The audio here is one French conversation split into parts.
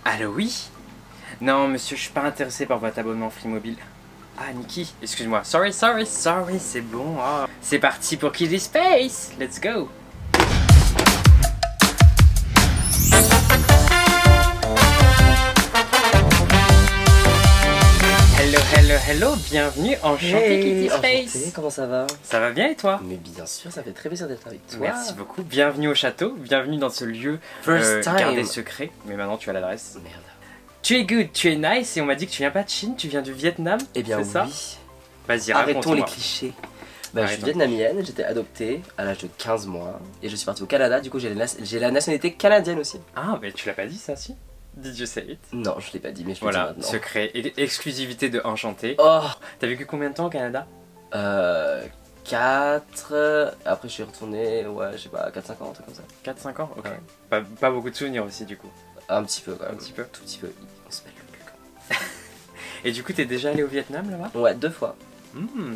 Allô, oui? Non, monsieur, je suis pas intéressé par votre abonnement Free Mobile. Ah, Niki, excuse-moi. Sorry, c'est bon. Oh. C'est parti pour Kill the Space. Let's go. Hello, bienvenue, enchanté Kitty Space. Enchanté, comment ça va? Ça va bien et toi? Mais bien sûr, ça fait très plaisir d'être avec toi. Merci beaucoup, bienvenue au château, bienvenue dans ce lieu gardé secret. Mais maintenant tu as l'adresse. Merde. Tu es good, tu es nice et on m'a dit que tu viens pas de Chine, tu viens du Vietnam. Eh bien oui. Ça vas-y, arrêtons les clichés. Bah, je suis vietnamienne, j'étais adoptée à l'âge de 15 mois et je suis partie au Canada, du coup j'ai la nationalité canadienne aussi. Ah, mais tu l'as pas dit ça, si? Did you say it? Non, je l'ai pas dit, mais je le voilà, dis maintenant. secret, exclusivité de Enchanté. Oh. T'as vécu combien de temps au Canada? 4... Après je suis retourné, ouais, je sais pas, 4-5 ans, un truc comme ça. 4-5 ans? Ok. Ouais. Pas beaucoup de souvenirs aussi du coup? Un petit peu quand même. Un petit peu? Tout petit peu. On se pète le cul quand même. Et du coup t'es déjà allé au Vietnam là-bas? Ouais, 2 fois.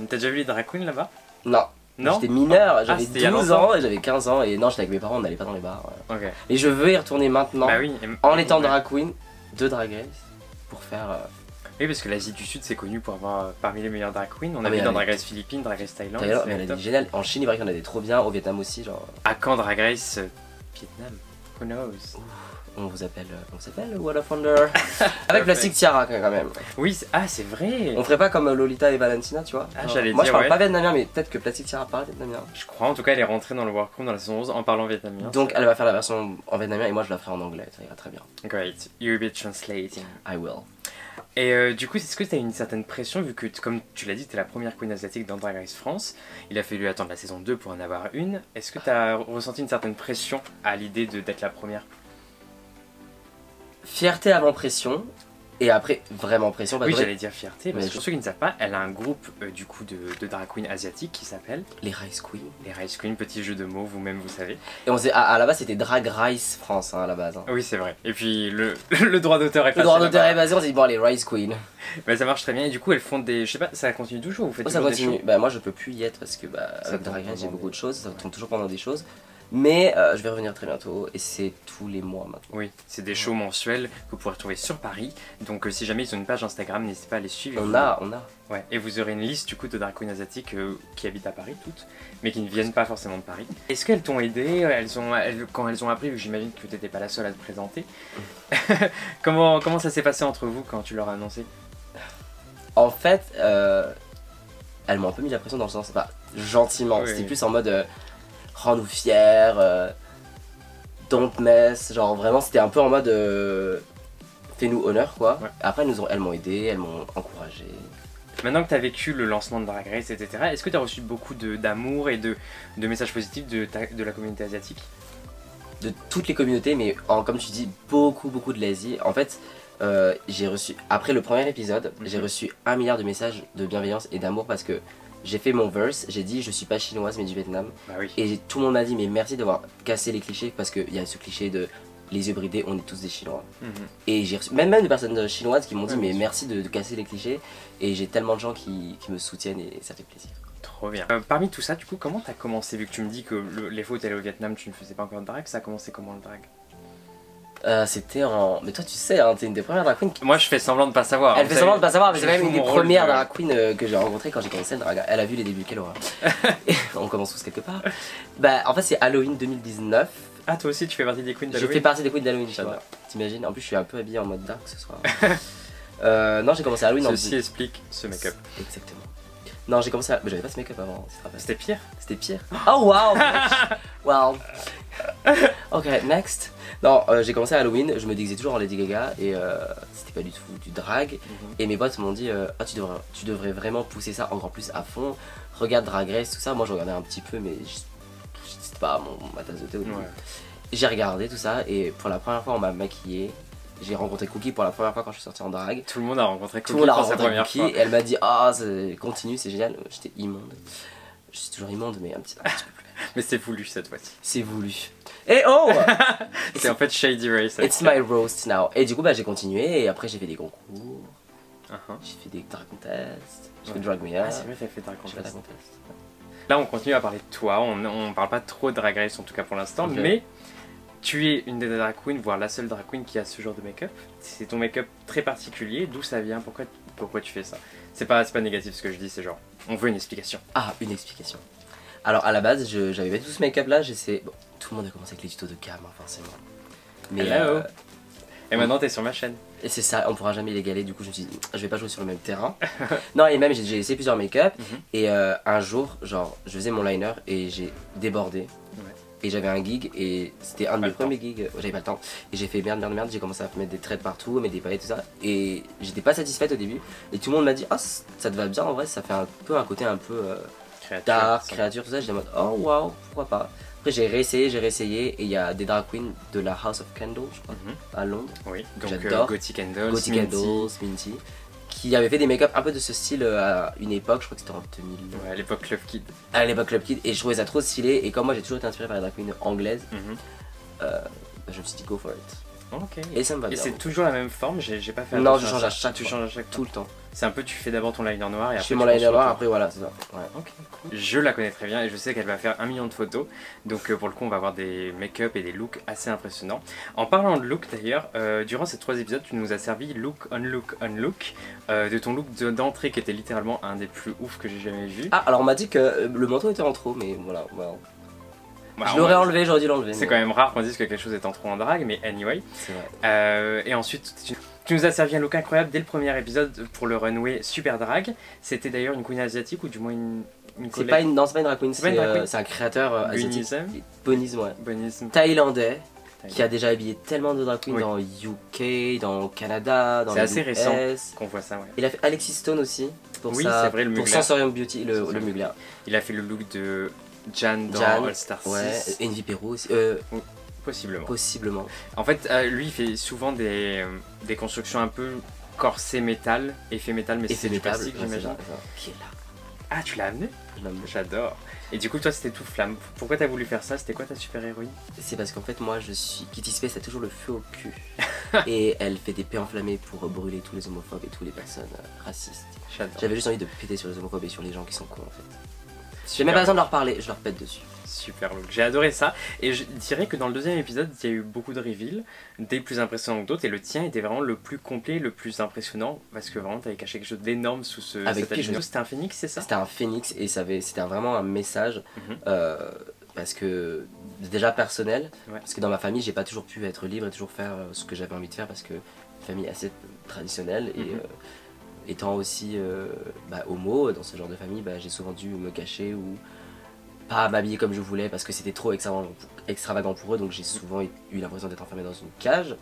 T'as déjà vu les drag queens là-bas? Non. Non? J'étais mineur, j'avais 12 ans et j'avais 15 ans et non, j'étais avec mes parents, on n'allait pas dans les bars. Ok. Et je veux y retourner maintenant, bah oui, en étant drag queen de Drag Race, pour faire... Oui, parce que l'Asie du Sud c'est connu pour avoir parmi les meilleurs drag queens. On a mais vu dans Drag Race Philippines, Drag Race Thaïlande. D'ailleurs, elle a dit génial. En Chine, il paraît qu'il y en a des trop bien, au Vietnam aussi, genre... À quand Drag Race Vietnam? Who knows? Ouf, on s'appelle What a Wonder. Avec Plastic Tiara quand même. Oui, c'est vrai. On ferait pas comme Lolita et Valentina, tu vois. Ah, j'allais dire, moi je parle pas vietnamien, mais peut-être que Plastic Tiara parle vietnamien. Je crois, en tout cas, elle est rentrée dans le workroom dans la saison 11 en parlant vietnamien. Donc elle va faire la version en vietnamien et moi je la ferai en anglais, ça ira très bien. Great, you'll be translating. I will. Et du coup, est-ce que tu as une certaine pression, vu que, comme tu l'as dit, tu es la première queen asiatique dans Drag Race France. Il a fallu attendre la saison 2 pour en avoir une. Est-ce que tu as ressenti une certaine pression à l'idée d'être la première? Fierté avant pression, et après vraiment pression. Oui, j'allais dire fierté, parce que pour ceux qui ne savent pas, elle a un groupe du coup de drag queen asiatiques qui s'appelle les Rice Queens. Les Rice Queens, petit jeu de mots, vous-même vous savez. Et on sait, à la base c'était Drag Rice France à la base. Hein. Oui, c'est vrai. Et puis le droit d'auteur est passé. Le droit d'auteur est basé, on s'est dit bon, les Rice Queens. Bah, ça marche très bien, et du coup elles font des. Je sais pas, ça continue toujours, vous faites toujours ça continue. des shows? Bah, moi je peux plus y être parce que avec Drag Race j'ai beaucoup de choses, ça tourne toujours pendant des choses. Mais je vais revenir très bientôt et c'est tous les mois maintenant. Oui, c'est des shows mensuels que vous pourrez retrouver sur Paris. Donc si jamais ils ont une page Instagram, n'hésitez pas à les suivre. On a. Ouais, et vous aurez une liste du coup de drag queens asiatiques qui habitent à Paris toutes, mais qui ne viennent pas forcément de Paris. Est-ce qu'elles t'ont aidé quand elles ont appris, vu que j'imagine que tu n'étais pas la seule à te présenter, comment ça s'est passé entre vous quand tu leur as annoncé? En fait, elles m'ont un peu mis la pression dans le sens, gentiment, c'était plus en mode... rends-nous fiers, don't mess, genre vraiment c'était un peu en mode fais-nous honneur quoi. Ouais. Après elles m'ont aidé, elles m'ont encouragé. Maintenant que tu as vécu le lancement de Drag Race, etc., est-ce que tu as reçu beaucoup d'amour et de messages positifs de la communauté asiatique? De toutes les communautés, mais comme tu dis, beaucoup de l'Asie. En fait, j'ai reçu, après le premier épisode, j'ai reçu 1 milliard de messages de bienveillance et d'amour parce que j'ai fait mon verse, j'ai dit je suis pas chinoise mais du Vietnam. Bah oui. Et tout le monde m'a dit mais merci d'avoir cassé les clichés parce qu'il y a ce cliché de les yeux bridés, on est tous des Chinois. Et j'ai reçu même des personnes chinoises qui m'ont dit mais merci de casser les clichés. Et j'ai tellement de gens qui me soutiennent et ça fait plaisir. Trop bien. Parmi tout ça, du coup, comment t'as commencé, vu que tu me dis que les fois où t'allais au Vietnam tu ne faisais pas encore de drag, ça a commencé comment le drag? C'était en... Mais toi tu sais, hein, t'es une des premières drag queens. Moi je fais semblant de pas savoir. Elle fait semblant de pas savoir, mais c'est même une des premières drag queens que j'ai rencontrées quand j'ai commencé le drag. Elle a vu les débuts, quelle horreur. On commence tous quelque part. Bah en fait c'est Halloween 2019. Ah toi aussi tu fais partie des queens d'Halloween? Je fais partie des queens d'Halloween, t'imagines? En plus je suis un peu habillé en mode dark ce soir. Non j'ai commencé Halloween en... Ceci explique ce make-up. Exactement. Non j'ai commencé à... Mais j'avais pas ce make-up avant, c'était pire? C'était pire. Oh wow. Wow. Ok, next. Non, j'ai commencé à Halloween, je me déguisais toujours en Lady Gaga et c'était pas du tout du drag. Et mes potes m'ont dit ah, tu devrais vraiment pousser ça encore plus à fond. Regarde Drag Race, tout ça. Moi je regardais un petit peu, mais c'était pas ma tasse de thé au début. J'ai regardé tout ça et pour la première fois on m'a maquillée. J'ai rencontré Cookie pour la première fois quand je suis sorti en drag. Tout le monde a rencontré Cookie pour sa première première fois. Et elle m'a dit ah continue, c'est génial. J'étais immonde. Je suis toujours immonde mais un petit peu plus. Mais c'est voulu cette fois-ci. C'est voulu. Et oh. C'est en fait Shady Race. It's my roast now. Et du coup j'ai continué et après j'ai fait des concours. J'ai fait des drag contests. J'ai fait Drag Me Up. Ah c'est vrai, t'as fait Drag Contest. Là, on continue à parler de toi. On parle pas trop de Drag Race, en tout cas pour l'instant, Ok. mais tu es une des drag queens, voire la seule drag queen qui a ce genre de make-up. C'est ton make-up très particulier. D'où ça vient? Pourquoi tu fais ça? C'est pas négatif ce que je dis, c'est genre, on veut une explication. Ah, une explication. Alors à la base, j'avais pas tout ce make-up là, j'essaie. Bon, tout le monde a commencé avec les tutos de cam, hein, forcément. Mais Hello. Et maintenant, t'es sur ma chaîne. et c'est ça, on pourra jamais l'égaler. Du coup, je me suis dit, je vais pas jouer sur le même terrain. Non, et même j'ai essayé plusieurs make-up. Et un jour, genre, je faisais mon liner et j'ai débordé. Ouais. Et j'avais un gig et c'était un de Pas mes le temps. premiers gigs. J'avais pas le temps. Et j'ai fait merde, j'ai commencé à mettre des traits partout, mettre des paillettes, tout ça. Et j'étais pas satisfaite au début. Et tout le monde m'a dit, ah, ça te va bien en vrai, ça fait un peu un côté un peu. Dark, créature, tout ça, j'étais en mode oh waouh, pourquoi pas. Après j'ai réessayé et il y a des drag queens de la House of Candle, je crois, à Londres, Oui, que donc j'adore. Gothic Candles, Gothic Minty. Candles, Minty, qui avaient fait des make-up un peu de ce style à une époque, je crois que c'était en 2000. Ouais, à l'époque Club Kid. À l'époque Club Kid, et je trouvais ça trop stylé, et comme moi j'ai toujours été inspiré par les drag queens anglaises, je me suis dit go for it. Ok. Et ça me va Et bien. c'est toujours la même forme, j'ai pas fait Non, attention je change ça. à chaque Tu fois. changes à chaque Tout fois. le temps. C'est un peu, tu fais d'abord ton liner noir et Je après fais tu mon liner construis noir, autour. après voilà, c'est ça. Ouais. Ok, cool. Je la connais très bien et je sais qu'elle va faire 1 million de photos. Donc pour le coup, on va avoir des make-up et des looks assez impressionnants. En parlant de look d'ailleurs, durant ces 3 épisodes, tu nous as servi look on look on look de ton look d'entrée qui était littéralement un des plus ouf que j'ai jamais vu. Ah, alors on m'a dit que le manteau était en trop, mais voilà. Bah, Je l'aurais enlevé, j'aurais dû l'enlever. C'est mais quand même rare qu'on dise que quelque chose est en trop en drague, mais anyway. C'est vrai. Et ensuite, tu nous as servi un look incroyable dès le premier épisode pour le runway Super Drag. C'était d'ailleurs une queen asiatique ou du moins une C'est collègue. pas une, non, c'est pas une drag queen, C'est pas une drag queen. c'est un créateur asiatique. Bonism. Ouais. Bonism. Thaïlandais, qui a déjà habillé tellement de drag queens Oui. dans UK, dans Canada, dans C'est les assez récent US. qu'on voit ça, ouais. Il a fait Alexis Stone aussi, pour, Oui, sa, c'est vrai, le pour Mugler. Sensorium Beauty, le Mugler. Il a fait le look de Jan dans Jan, All Star 6. Ouais, Envy Perro aussi, Possiblement. possiblement. En fait, lui, il fait souvent des constructions un peu corset métal, effet métal, mais Et c'est c'est du métal, plastique, j'imagine. Qui est là. Ah, tu l'as amené? Je l'aime. J'adore. Et du coup, toi, c'était tout flamme. Pourquoi t'as voulu faire ça? C'était quoi ta super héroïne? C'est parce qu'en fait, moi, je suis. Kitty Space a toujours le feu au cul. Et elle fait des paix enflammées pour brûler tous les homophobes et toutes les personnes racistes. J'adore. J'avais juste envie de péter sur les homophobes et sur les gens qui sont cons en fait. J'ai Super même pas besoin de leur parler, je leur pète dessus. Super look, j'ai adoré ça. Et je dirais que dans le deuxième épisode, il y a eu beaucoup de reveals, des plus impressionnants que d'autres, et le tien était vraiment le plus complet, le plus impressionnant, parce que vraiment, t'avais caché quelque chose d'énorme sous ce. Avec cet qui je habit. C'était un phénix, c'est ça? C'était un phénix et c'était vraiment un message Mhm. parce que déjà personnel, Ouais. parce que dans ma famille j'ai pas toujours pu être libre et toujours faire ce que j'avais envie de faire parce que famille assez traditionnelle et Mhm. étant aussi homo dans ce genre de famille, j'ai souvent dû me cacher ou pas m'habiller comme je voulais parce que c'était trop extravagant pour eux, donc j'ai souvent eu l'impression d'être enfermé dans une cage.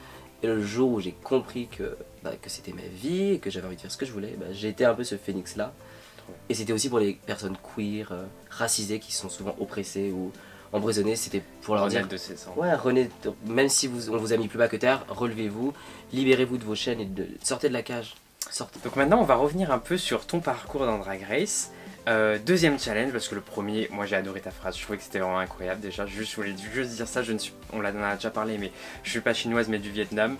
Et le jour où j'ai compris que c'était ma vie et que j'avais envie de faire ce que je voulais, j'ai été un peu ce phénix là. Et c'était aussi pour les personnes queer, racisées qui sont souvent oppressées ou emprisonnées, c'était pour leur dire Renaître de ses cendres. ouais, même si on vous a mis plus bas que terre, relevez-vous, libérez-vous de vos chaînes et sortez de la cage. Sortez. Donc maintenant, on va revenir un peu sur ton parcours dans Drag Race. Deuxième challenge, parce que le premier, moi j'ai adoré ta phrase, je trouvais que c'était vraiment incroyable déjà. Je voulais juste dire ça, on en a déjà parlé, mais je suis pas chinoise mais du Vietnam.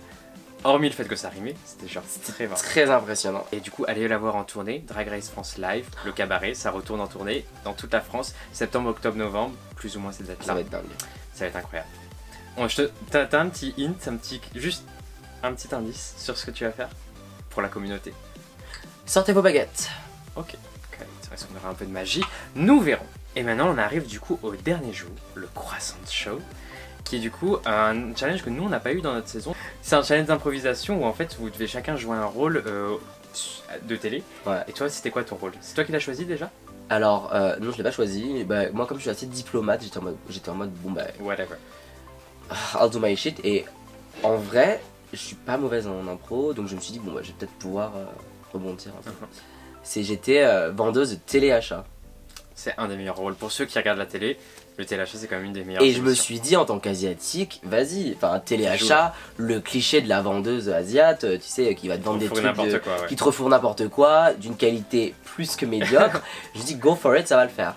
Hormis le fait que ça rimait, c'était genre très vrai. Très impressionnant. Et du coup, allez la voir en tournée, Drag Race France Live, le cabaret, ça retourne en tournée dans toute la France, septembre, octobre, novembre, plus ou moins ces dates-là. Ça va être dingue. Ça va être incroyable. T'as un petit hint, juste un petit indice sur ce que tu vas faire pour la communauté. Sortez vos baguettes. Ok, est-ce qu'on aura un peu de magie? Nous verrons. Et maintenant, on arrive du coup au dernier jour, le Croissant Show, qui est du coup un challenge que nous on n'a pas eu dans notre saison. C'est un challenge d'improvisation où en fait vous devez chacun jouer un rôle de télé. Ouais. Et toi, c'était quoi ton rôle? C'est toi qui l'as choisi déjà? Alors, non, je l'ai pas choisi. Moi, comme je suis assez diplomate, j'étais en mode bon, Whatever. I'll do my shit. Et en vrai, je suis pas mauvaise en impro, donc je me suis dit, bon, je vais peut-être pouvoir rebondir un peu. J'étais vendeuse de téléachat. C'est un des meilleurs rôles. Pour ceux qui regardent la télé, le téléachat c'est quand même une des meilleures Et je me émissions. suis dit, en tant qu'asiatique, vas-y, enfin, téléachat, le cliché de la vendeuse asiate, tu sais, qui va te vendre des trucs, n'importe quoi, ouais. qui te refourre n'importe quoi, d'une qualité plus que médiocre. Je dis, go for it, ça va le faire.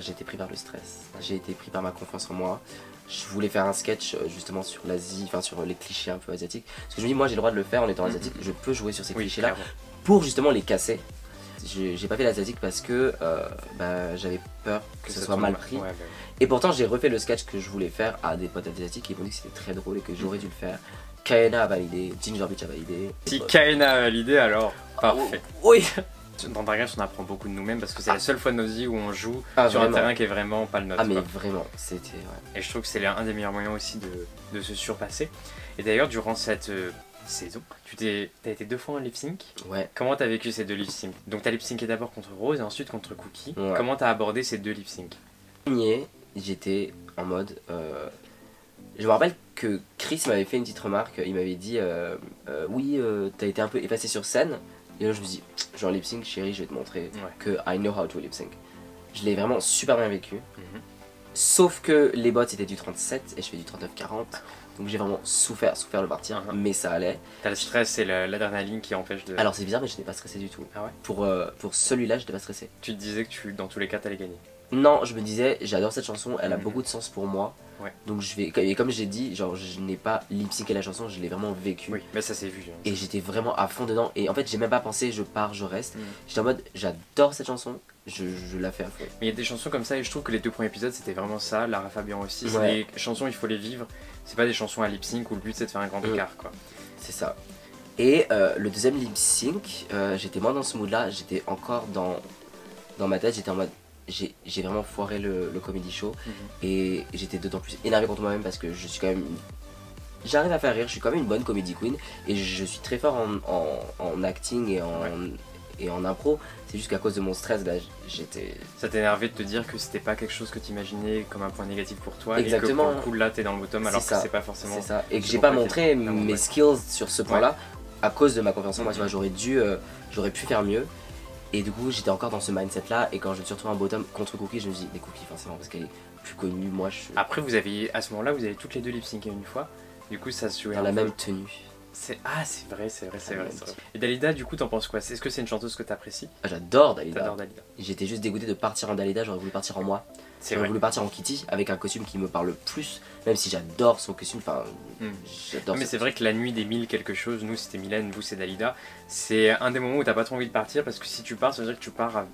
J'ai été pris par le stress, j'ai été pris par ma confiance en moi. Je voulais faire un sketch justement sur l'Asie, enfin sur les clichés un peu asiatiques. Parce que je me dis, moi j'ai le droit de le faire en étant asiatique, je peux jouer sur ces Oui, clichés-là clairement. pour justement les casser. j'ai pas fait l'asiatique parce que bah, j'avais peur que ça soit mal pris. Ouais, ouais. Et pourtant j'ai refait le sketch que je voulais faire à des potes asiatiques qui m'ont dit que c'était très drôle et que j'aurais dû le faire. Kaena a validé, Ginger Beach a validé. Si Kaena a validé, alors parfait. Oui. Dans Drag Race, on apprend beaucoup de nous-mêmes parce que c'est la seule fois de nos vies où on joue sur vraiment. un terrain qui est vraiment pas le nôtre. Ah mais quoi. vraiment, c'était... Ouais. Et je trouve que c'est un des meilleurs moyens aussi de se surpasser. Et d'ailleurs, durant cette saison, t'as été 2 fois en lip sync. Ouais. Comment t'as vécu ces 2 lip sync? Donc t'as lip sync d'abord contre Rose et ensuite contre Cookie. Ouais. Comment t'as abordé ces 2 lip sync? Premier, j'étais en mode... Je me rappelle que Chris m'avait fait une petite remarque, il m'avait dit oui, t'as été un peu effacé sur scène. Et là je me dis, genre lip sync chérie, je vais te montrer que I know how to lip sync. Je l'ai vraiment super bien vécu. Sauf que les bots étaient du 37 et je fais du 39-40. Donc j'ai vraiment souffert de partir, mais ça allait. T'as le stress et l'adrénaline qui empêche de... Alors c'est bizarre mais je n'étais pas stressé du tout. Ah ouais? Pour celui-là j'étais pas stressé. Tu te disais que dans tous les cas t'allais gagner? Non, je me disais, j'adore cette chanson, elle a beaucoup de sens pour moi. Ouais. Donc je vais, et comme j'ai dit, genre je n'ai pas lip-sync la chanson, je l'ai vraiment vécu. Oui, mais ça s'est vu. Hein. Et j'étais vraiment à fond dedans. Et en fait, j'ai même pas pensé, je pars, je reste. J'étais en mode, j'adore cette chanson, je la fais à fond. Mais il y a des chansons comme ça, et je trouve que les 2 premiers épisodes c'était vraiment ça. Lara Fabian aussi. C'est des chansons, il faut les vivre. C'est pas des chansons à lip sync où le but c'est de faire un grand écart, quoi. C'est ça. Et le deuxième lip sync, j'étais moins dans ce mood là, j'étais encore dans ma tête, j'étais en mode. J'ai vraiment foiré le comedy show et j'étais d'autant plus énervé contre moi-même parce que je suis quand même... J'arrive à faire rire, je suis quand même une bonne comedy queen et je suis très fort en acting et en impro. C'est juste qu'à cause de mon stress, là, j'étais... Ça t'énervait de te dire que c'était pas quelque chose que t'imaginais comme un point négatif pour toi. Exactement. Et que pour le coup là t'es dans le bottom alors que c'est pas forcément... C'est ça, et que j'ai pas montré mes skills sur ce point-là à cause de ma confiance en moi, tu vois, j'aurais pu faire mieux. Et du coup j'étais encore dans ce mindset là et quand je me suis retrouvé en bottom contre Cookie, je me dis des Cookie forcément parce qu'elle est plus connue, moi je... Après à ce moment là vous avez toutes les 2 lip sync une fois, du coup ça se jouait dans la même tenue. Ah c'est vrai. Et Dalida du coup t'en penses quoi? Est-ce que c'est une chanteuse que t'apprécies? J'adore Dalida. T'adores Dalida. J'étais juste dégoûté de partir en Dalida, j'aurais voulu partir en moi. J'aurais voulu partir en Kitty avec un costume qui me parle plus, même si j'adore son costume, enfin j'adore. Mais c'est vrai que la nuit des 1000 quelque chose, nous c'était Mylène, vous c'est Dalida, c'est un des moments où t'as pas trop envie de partir parce que si tu pars ça veut dire que tu pars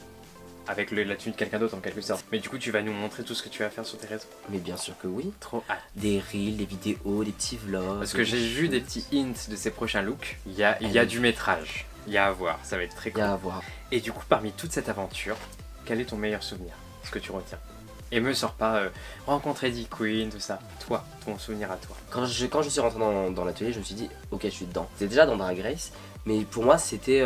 avec la tenue de quelqu'un d'autre en quelque sorte. Mais du coup tu vas nous montrer tout ce que tu vas faire sur tes réseaux. Mais bien sûr que oui. Trop hâte. Des reels, des vidéos, des petits vlogs. Parce que j'ai vu des petits hints de ses prochains looks, il y a du métrage, il y a à voir, ça va être très cool. Il y a à voir. Et du coup parmi toute cette aventure, quel est ton meilleur souvenir? Ce que tu retiens? Et me sors pas rencontrer Eddie Queen, tout ça. Toi, ton souvenir à toi. Quand je suis rentré dans l'atelier, je me suis dit, ok, je suis dedans. C'était déjà dans Drag Race, mais pour moi, c'était...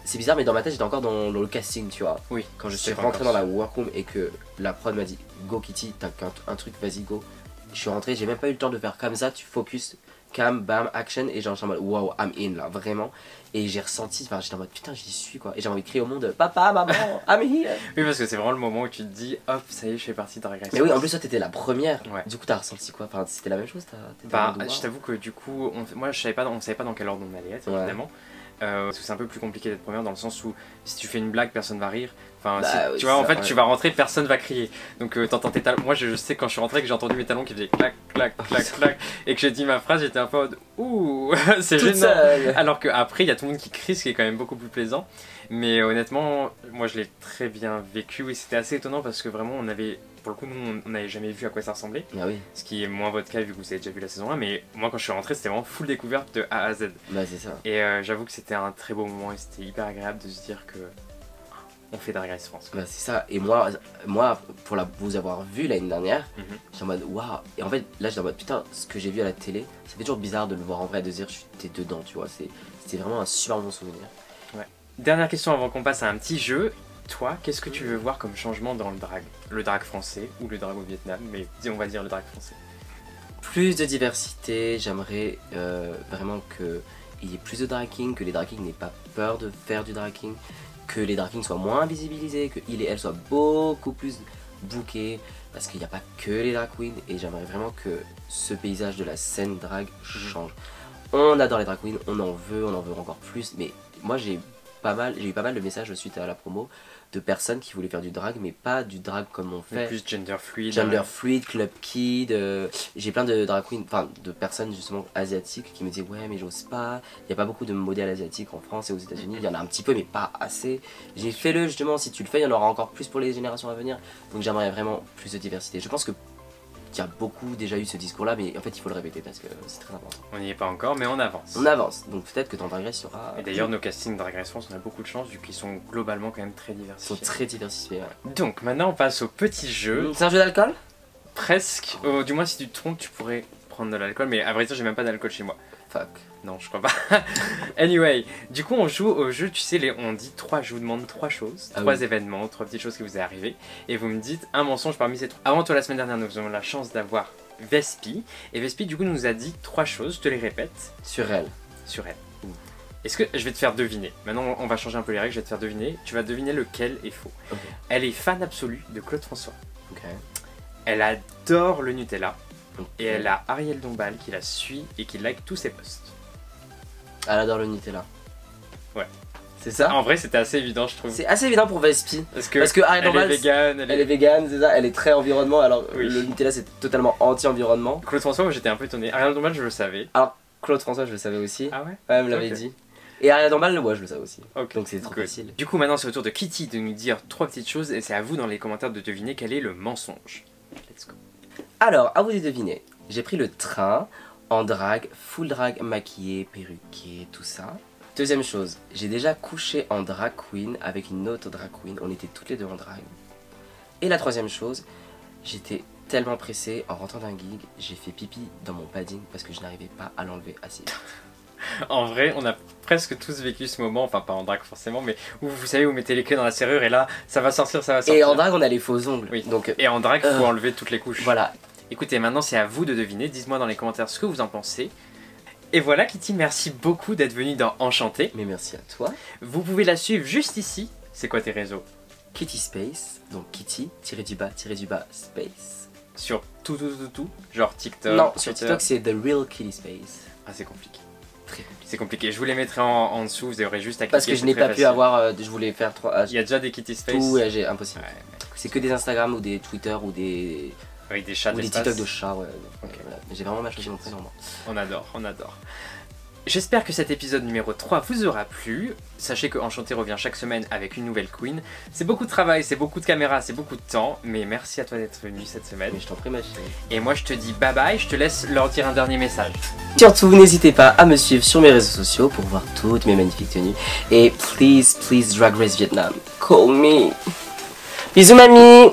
c'est bizarre, mais dans ma tête, j'étais encore dans le casting, tu vois. Oui. Quand je suis rentré dans la workroom et que la prod m'a dit, go Kitty, t'as un truc, vas-y, go. Je suis rentré, j'ai même pas eu le temps de faire comme ça, tu focus, cam, bam, action, et genre, j'étais en mode, wow, I'm in, là, vraiment. Et j'ai ressenti, enfin j'étais en mode putain j'y suis quoi. Et j'ai envie de crier au monde papa, maman, I'm here. Oui parce que c'est vraiment le moment où tu te dis hop ça y est je fais partie de Drag Race. Mais oui en plus toi t'étais la première. Ouais. Du coup t'as ressenti quoi? Enfin c'était la même chose Bah je t'avoue que du coup moi on savait pas dans quel ordre on allait être évidemment. Parce que c'est un peu plus compliqué d'être première dans le sens où si tu fais une blague personne va rire. Enfin bah, tu vois en fait tu vas rentrer personne va crier. Donc t'entends tes talons. Moi je sais quand je suis rentré que j'ai entendu mes talons qui faisaient clac clac clac clac et que j'ai dit ma phrase j'étais un peu en mode ouh c'est gênant. Alors qu'après il y a tout le monde qui crie ce qui est quand même beaucoup plus plaisant. Mais honnêtement moi je l'ai très bien vécu et c'était assez étonnant parce que vraiment on avait... Pour le coup, nous, on n'avait jamais vu à quoi ça ressemblait. Ah oui. Ce qui est moins votre cas vu que vous avez déjà vu la saison 1. Mais moi, quand je suis rentré, c'était vraiment full découverte de A à Z. Bah, c'est ça. Et j'avoue que c'était un très beau moment et c'était hyper agréable de se dire que on fait Drag Race France. Bah, c'est ça. Et moi pour vous avoir vu l'année dernière, j'étais en mode waouh. Et en fait, là, j'étais en mode putain, ce que j'ai vu à la télé, ça fait toujours bizarre de le voir en vrai, de se dire j'étais dedans, tu vois. C'était vraiment un super bon souvenir. Ouais. Dernière question avant qu'on passe à un petit jeu. Toi, qu'est-ce que tu veux voir comme changement dans le drag? Le drag français ou le drag au Vietnam, mais on va dire le drag français. Plus de diversité, j'aimerais vraiment qu'il y ait plus de drag king, que les drag kings n'aient pas peur de faire du drag king, que les drag kings soient moins visibilisés, qu'ils et elles soient beaucoup plus bookés, parce qu'il n'y a pas que les drag queens, et j'aimerais vraiment que ce paysage de la scène drag change. On adore les drag queens, on en veut encore plus, mais moi j'ai eu pas mal de messages suite à la promo de personnes qui voulaient faire du drag, mais pas du drag comme on fait. Plus gender fluid. Gender fluid, club kid. J'ai plein de drag queens, enfin de personnes justement asiatiques qui me disaient ouais mais j'ose pas. Il n'y a pas beaucoup de modèles asiatiques en France et aux États-Unis. Il y en a un petit peu mais pas assez. J'ai fait le justement, si tu le fais, il y en aura encore plus pour les générations à venir. Donc j'aimerais vraiment plus de diversité. Je pense que il y a beaucoup déjà eu ce discours-là, mais en fait il faut le répéter parce que c'est très important. On n'y est pas encore, mais on avance. On avance, donc peut-être que dans Drag Race il y aura... Et d'ailleurs, nos castings Drag Race France, on a beaucoup de chance vu qu'ils sont globalement quand même très Ils diversifiés. sont très diversifiés. Ouais. Donc maintenant, on passe au petit jeu. C'est un jeu d'alcool? Presque. Oh, du moins, si tu te trompes, tu pourrais prendre de l'alcool, mais à vrai dire, j'ai même pas d'alcool chez moi. Fuck. Non, je crois pas. Anyway, du coup, on joue au jeu, tu sais, on dit je vous demande 3 choses, 3 événements, 3 petites choses qui vous est arrivé, et vous me dites un mensonge parmi ces 3. Avant toi, la semaine dernière, nous avons la chance d'avoir Vespi, et Vespi, du coup, nous a dit 3 choses, je te les répète. Sur elle. Sur elle. Est-ce que je vais te faire deviner? Maintenant, on va changer un peu les règles, je vais te faire deviner. Tu vas deviner lequel est faux. Okay. Elle est fan absolue de Claude François. Ok. Elle adore le Nutella. Okay. Et elle a Ariel Dombal qui la suit et qui like tous ses posts. Elle adore le Nutella. Ouais. C'est ça? En vrai, c'était assez évident, je trouve. C'est assez évident pour Vespi. Parce que Ariel Dombal, est végane. Elle est végane, c'est ça. Elle est très environnement. Alors Oui. le Nutella c'est totalement anti-environnement. Claude François, moi, j'étais un peu étonné. Ariel Dombal, je le savais. Alors Claude François, je le savais aussi. Ah ouais? Ouais, elle me l'avait Ok. dit. Et Ariel Dombal, ouais, je le savais aussi. Ok. Donc c'est trop Good. facile. Du coup, maintenant, c'est au tour de Kitty de nous dire 3 petites choses et c'est à vous dans les commentaires de deviner quel est le mensonge. Let's go. Alors, à vous de deviner. J'ai pris le train en drague, full drague, maquillée, perruquée, tout ça. Deuxième chose, j'ai déjà couché en drag queen avec une autre drag queen. On était toutes les deux en drague. Et la troisième chose, j'étais tellement pressée en rentrant d'un gig, j'ai fait pipi dans mon padding parce que je n'arrivais pas à l'enlever assez vite. En vrai, on a presque tous vécu ce moment, enfin pas en drague forcément, mais où vous savez, vous mettez les clés dans la serrure et là, ça va sortir, ça va sortir. Et en drague, on a les faux ongles. Oui. Donc, Et en drague, il faut enlever toutes les couches. voilà. Écoutez, maintenant c'est à vous de deviner. Dites-moi dans les commentaires ce que vous en pensez. Et voilà, Kitty, merci beaucoup d'être venue dans Enchanté. Mais merci à toi. Vous pouvez la suivre juste ici. C'est quoi tes réseaux? Kitty Space, donc Kitty-du-bas, Space. Sur tout, genre TikTok. Non, sur Twitter. TikTok c'est The Real Kitty Space. Ah, c'est compliqué. Très compliqué. C'est compliqué. Je vous les mettrai en dessous, vous aurez juste à cliquer. Parce que je c'est n'ai très pas pu facile. avoir, je voulais faire 3. Il y a déjà des Kitty Space. Tout, j'ai impossible. Ouais, C'est que des Instagram ou des Twitter ou des, avec des chats ou des d'espace. TikTok de chats, ouais. Ok. Voilà. Mais j'ai vraiment mal choisi mon prénom, moi. On adore, on adore. J'espère que cet épisode numéro 3 vous aura plu. Sachez que Enchanté revient chaque semaine avec une nouvelle queen. C'est beaucoup de travail, c'est beaucoup de caméras, c'est beaucoup de temps, mais merci à toi d'être venu cette semaine. Mais je t'en prie, ma chérie. Et moi je te dis bye bye, je te laisse leur dire un dernier message. Surtout, n'hésitez pas à me suivre sur mes réseaux sociaux pour voir toutes mes magnifiques tenues. Et please, Drag Race Vietnam, call me. Bisous, mamie.